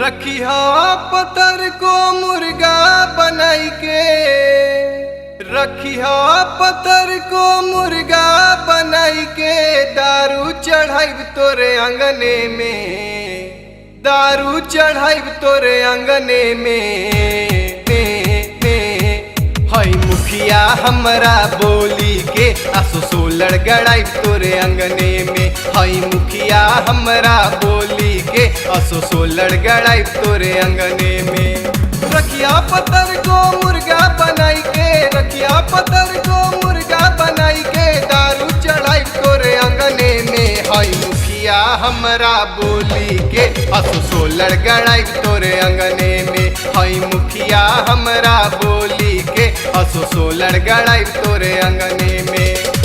रखिया पतर को मुर्गा बनाई के, रखिया पतर को मुर्गा बनाई के, दारू चढ़ाइब तोरे अंगने में, दारू चढ़ाइब तोरे अंगने में। हई मुखिया हमरा बोली के आसो सोलर गड़ाइब तोरे अंगने में। हई मुखिया हमरा बोली के आसो सोलर गड़ाइब तोरे अंगने में। रखिया पतर को मुर्गा बनाई के, रखिया पतर को मुर्गा बनाई के, दारू चढ़ाइब तोरे अंगने में। हई मुखिया हमरा बोली के आसो सोलर गड़ाइब तोरे अंगने में। हई मुखिया हमरा बोली के आसो सोलर गड़ाइब तोरे अंगने में।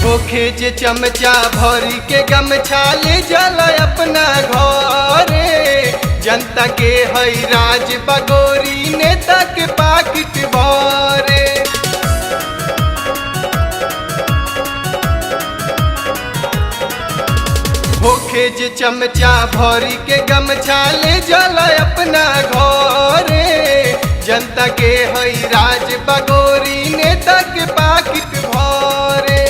होखे जे चमचा भरी के गमछा ले जाला अपना घरे, जनता के हई राज बगोरी नेता के पाकिट भरे। होखे जे चमचा भरी के गमछा ले जाला अपना घरे, जनता के हई राज बगोरी नेता के पाकिट भरे।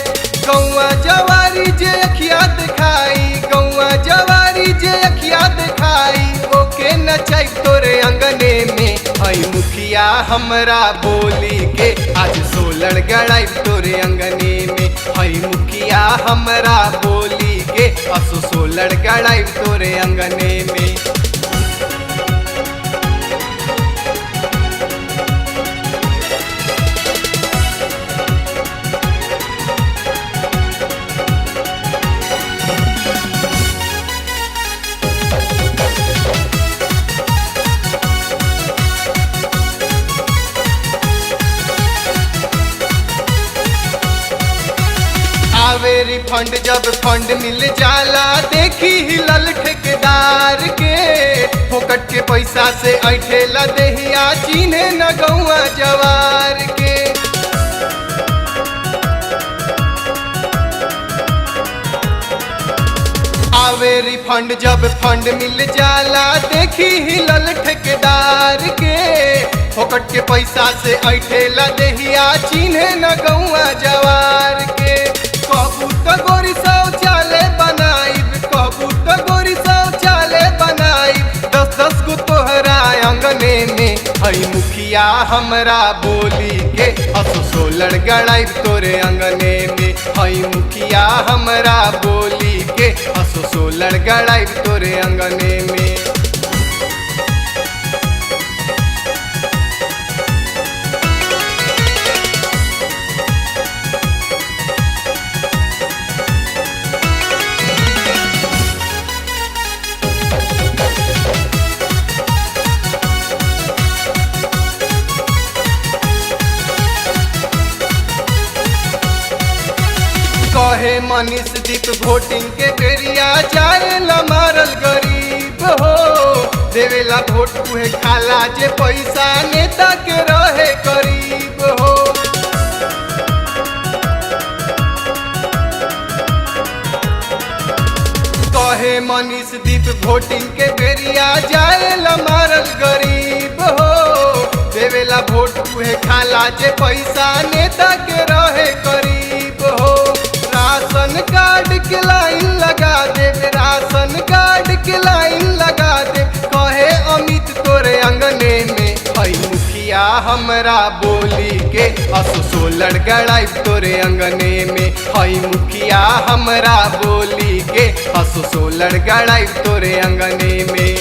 गौआ जवारी जे अखिया दिखाई, गौआ जवारी जे अखिया दिखाई, ओके नचाई तोरे अंगने में। हई मुखिया हमरा बोली के आज सोलर गड़ाई तोरे अंगने में। हई मुखिया हमरा बोली के असो सोलर गड़ाई तोरे अंगने में। आवेरी फंड जब फंड मिल जाला, देखी हिलल ठेकेदार के, फोकट के पैसा से ऐठेला देहिया, चिन्हे न गौआ जवार के। आवेरी फंड जब फंड मिल जाला, देखी हिलल ठेकेदार के, फोकट के पैसा से ऐठेला देहिया, चिन्हे न गौआ जवार के। कबू तो गोरी शौचालय बनाइब, कबू तो गोरी शौचालय बनाइब, 10-10 गो तोहरा अंगने में। हई मुखिया हमरा बोली के असो सोलर गड़ाइब तोरे अंगने में। हई मुखिया हमरा बोली के असो सोलर गड़ाइब तोरे अंगने में। कहे मनीष दीप वोटिंग के बेरिया, जाएला मारल गरीब हो, देवेला वोट उहे खाला जे पैसा नेता के रहे करीब हो। कहे मनीष दीप वोटिंग के बेरिया, जाएला मारल गरीब हो, देवेला वोट उहे खाला जे पैसा नेता के रहे करीब हो। राशन कार्ड के लाइन लगा दे, राशन कार्ड के लाइन लगा दे, कहे अमित तोरे अंगने में। हई मुखिया हमरा बोली के असो सोलर गड़ाई तोरे अंगने में। हई मुखिया हमरा बोली के असो सोलर गड़ाई तोरे अंगने में।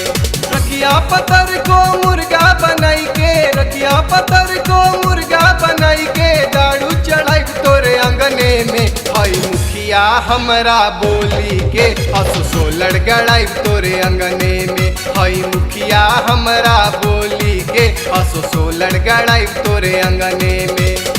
रखिया पतर को मुर्गा बनाई के, रखिया पतर को मुर्गा बनाई के, दारू चढ़ाई तोरे अंगने में। हई मुखिया हमरा बोली के असो सोलर गड़ाई तोरे अंगने में। हई मुखिया हमरा बोली के असो सोलर गड़ाई तोरे अंगने में।